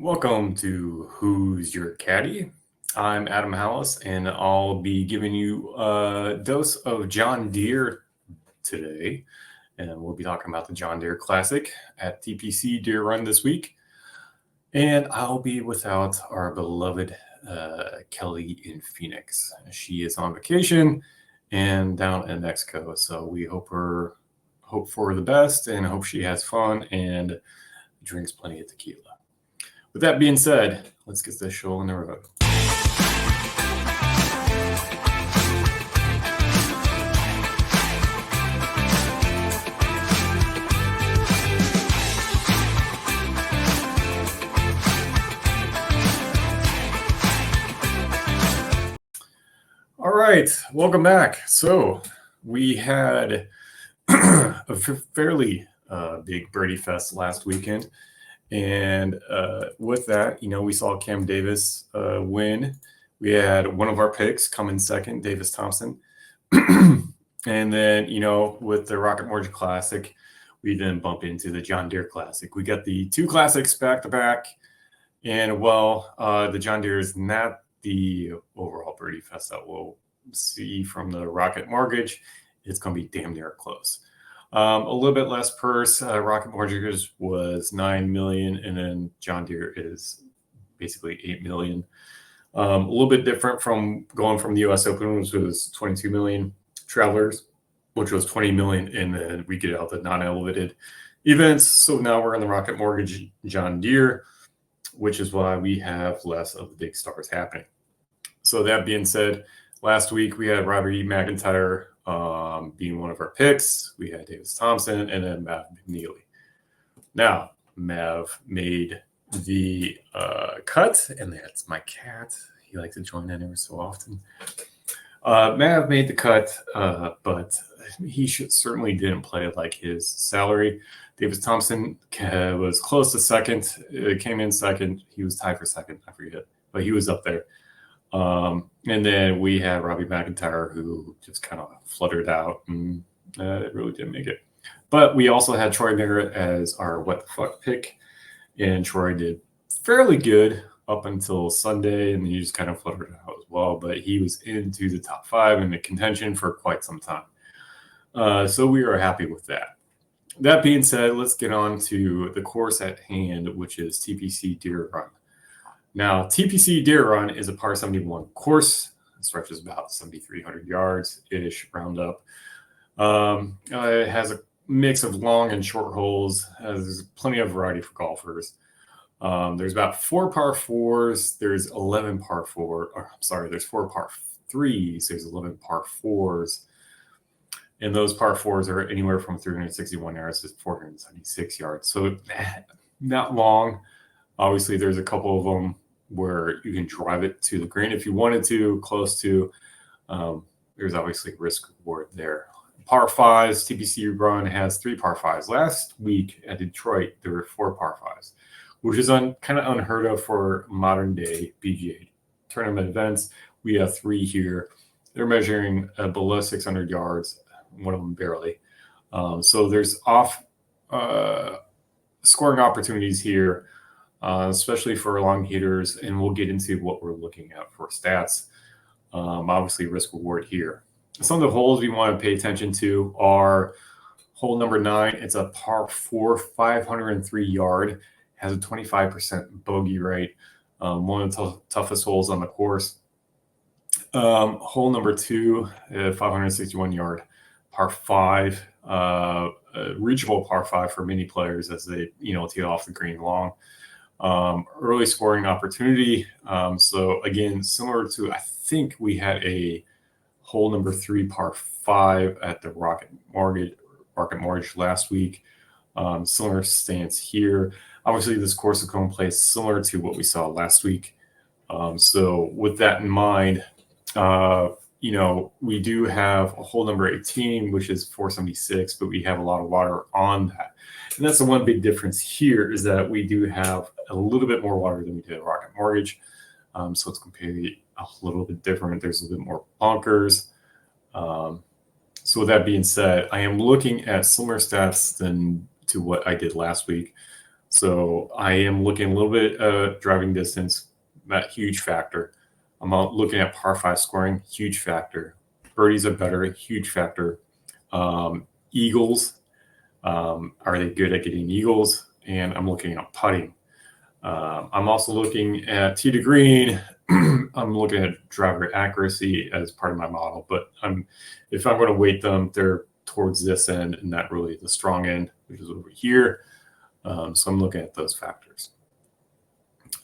Welcome to Who's Your Caddy? I'm Adam Hallas, and I'll be giving you a dose of John Deere today. And we'll be talking about the John Deere Classic at TPC Deer Run this week. And I'll be without our beloved Kelly in Phoenix. She is on vacation and down in Mexico. So we hope for the best and hope she has fun and drinks plenty of tequila. With that being said, let's get this show on the road. All right, welcome back. So we had a fairly big birdie fest last weekend. And with that, we saw Cam Davis win. We had one of our picks come in second, Davis Thompson. And then, with the Rocket Mortgage Classic, we then bump into the John Deere Classic. We got the two classics back to back. And the John Deere is not the overall birdie fest that we'll see from the Rocket Mortgage. It's going to be damn near close. A little bit less purse. Rocket Mortgage was $9 million, and then John Deere is basically $8 million. A little bit different from going from the U.S. Open, which was $22 million. Travelers, which was $20 million, and then we get out the non-elevated events. So now we're in the Rocket Mortgage John Deere, which is why we have less of the big stars happening. So that being said, last week we had Robbie McIntyre being one of our picks. We had Davis Thompson and then Mav McNeely. Now, Mav made the cut, and that's my cat. He likes to join in every so often. Mav made the cut, but he certainly didn't play like his salary. Davis Thompson was close to second. Came in second. He was tied for second. I forget, but he was up there. And then we had Robbie McIntyre, who just kind of fluttered out and really didn't make it. But we also had Troy Merritt as our what the fuck pick, and Troy did fairly good up until Sunday, and he just kind of fluttered out as well. But he was into the top five in the contention for quite some time. So we are happy with that. That being said, let's get on to the course at hand, which is TPC Deer Run. Now, TPC Deer Run is a par 71 course. It stretches about 7,300 yards-ish, round up. It has a mix of long and short holes. There's plenty of variety for golfers. There's about 4 par 4s. There's 11 par 4. There's 4 par 3s. There's 11 par 4s. And those par 4s are anywhere from 361 yards to 476 yards. So not long. Obviously, there's a couple of them where you can drive it to the green if you wanted to, close to. There's obviously risk reward there. Par 5s, TPC Run has 3 par 5s. Last week at Detroit, there were 4 par 5s, which is kind of unheard of for modern day PGA tournament events. We have 3 here. They're measuring below 600 yards, one of them barely. So there's scoring opportunities here. Especially for long hitters, and we'll get into what we're looking at for stats. Obviously, risk reward here. Some of the holes we want to pay attention to are hole number 9. It's a par 4, 503 yard, has a 25% bogey rate. One of the toughest holes on the course. Hole number 2, 561 yard, par 5, reachable par 5 for many players as they tee off the green long. Early scoring opportunity. So again, similar to, I think we had a hole number 3 par 5 at the Rocket Mortgage last week. Similar stance here. Obviously, this course is going to play similar to what we saw last week. So with that in mind, we do have a hole number 18, which is 476, but we have a lot of water on that. And that's the one big difference here, is that we do have a little bit more water than we did at Rocket Mortgage. So it's compared a little bit different. There's a little bit more bunkers. So with that being said, I am looking at similar stats to what I did last week. So I am looking a little bit driving distance, that huge factor. I'm looking at par 5 scoring, huge factor. Birdies are better, huge factor. Eagles, are they good at getting eagles? And I'm looking at putting. I'm also looking at tee to green. I'm looking at driver accuracy as part of my model, but if I'm going to weight them, they're towards this end and not really the strong end, which is over here. So I'm looking at those factors.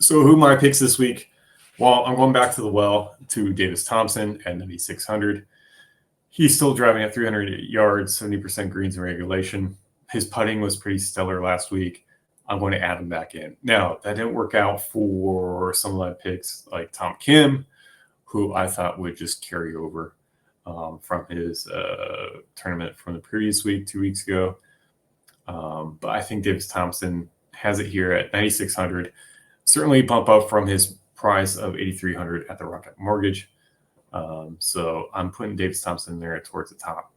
So who are my picks this week? Well, I'm going back to the well to Davis Thompson at 9,600. He's still driving at 300 yards, 70% greens in regulation. His putting was pretty stellar last week. I'm going to add him back in. Now, that didn't work out for some of my picks like Tom Kim, who I thought would just carry over from his tournament from the previous week, 2 weeks ago. But I think Davis Thompson has it here at 9,600. Certainly bump up from his price of 8,300 at the Rocket Mortgage. So I'm putting Davis Thompson there towards the top.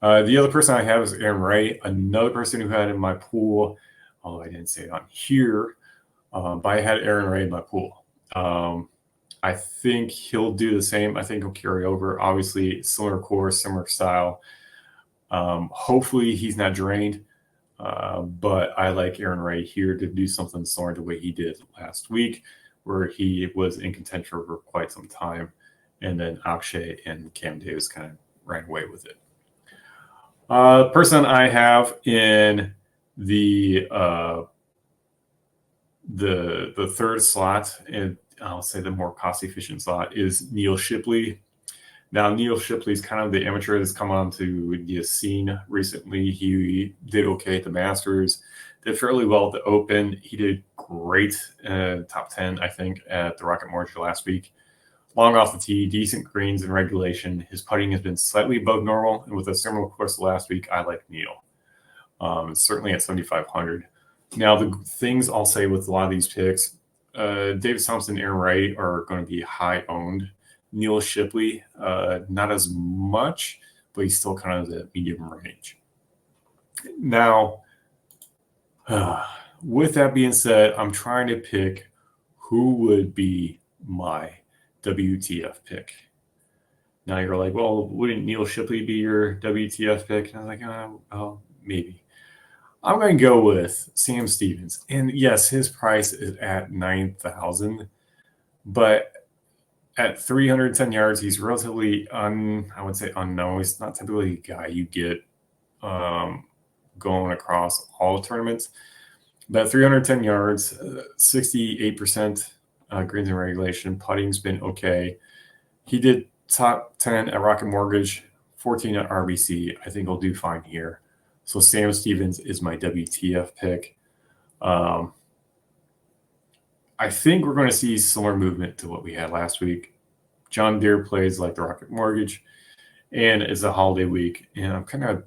The other person I have is Aaron Ray, another person who had in my pool, although I didn't say it on here, but I had Aaron Ray in my pool. I think he'll do the same. I think he'll carry over. Obviously, similar course, similar style. Hopefully, he's not drained. But I like Aaron Ray here to do something similar to what he did last week, where he was in contention for quite some time. And then Akshay and Cam Davis kind of ran away with it. Person I have in the third slot, and I'll say the more cost-efficient slot, is Neal Shipley. Now, Neal Shipley is kind of the amateur that's come onto the scene recently. He did okay at the Masters, did fairly well at the Open. He did great, top 10, I think, at the Rocket Mortgage last week. Long off the tee, decent greens in regulation. His putting has been slightly above normal, and with a similar course last week, I like Neal. Certainly at 7,500. Now, the things I'll say with a lot of these picks, Davis Thompson and Aaron Ray are going to be high owned. Neal Shipley, not as much, but he's still kind of the medium range. Now, with that being said, I'm trying to pick who would be my WTF pick. Now you're like, well, wouldn't Neal Shipley be your WTF pick? And I was like, oh, maybe. I'm going to go with Sam Stevens. And yes, his price is at 9,000, but at 310 yards, he's relatively I would say unknown. He's not typically a guy you get going across all tournaments. But at 310 yards, 68% greens in regulation. Putting's been okay. He did top 10 at Rocket Mortgage, 14 at RBC. I think he'll do fine here. So Sam Stevens is my WTF pick. I think we're going to see similar movement to what we had last week. John Deere plays like the Rocket Mortgage, and it's a holiday week. And I'm kind of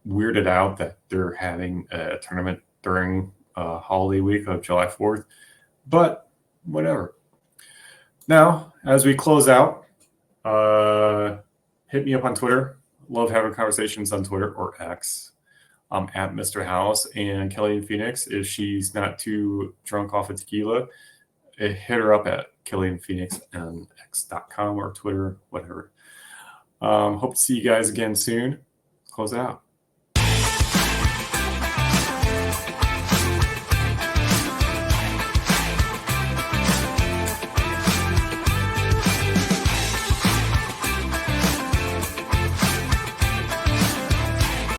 weirded out that they're having a tournament during holiday week of July 4th, but whatever. Now, as we close out, hit me up on Twitter. Love having conversations on Twitter or X. I'm at Mr. Hallas, and Kelly in Phoenix, if she's not too drunk off of tequila, hit her up at Kelly in Phoenix and X.com or Twitter, whatever. Hope to see you guys again soon. Close out.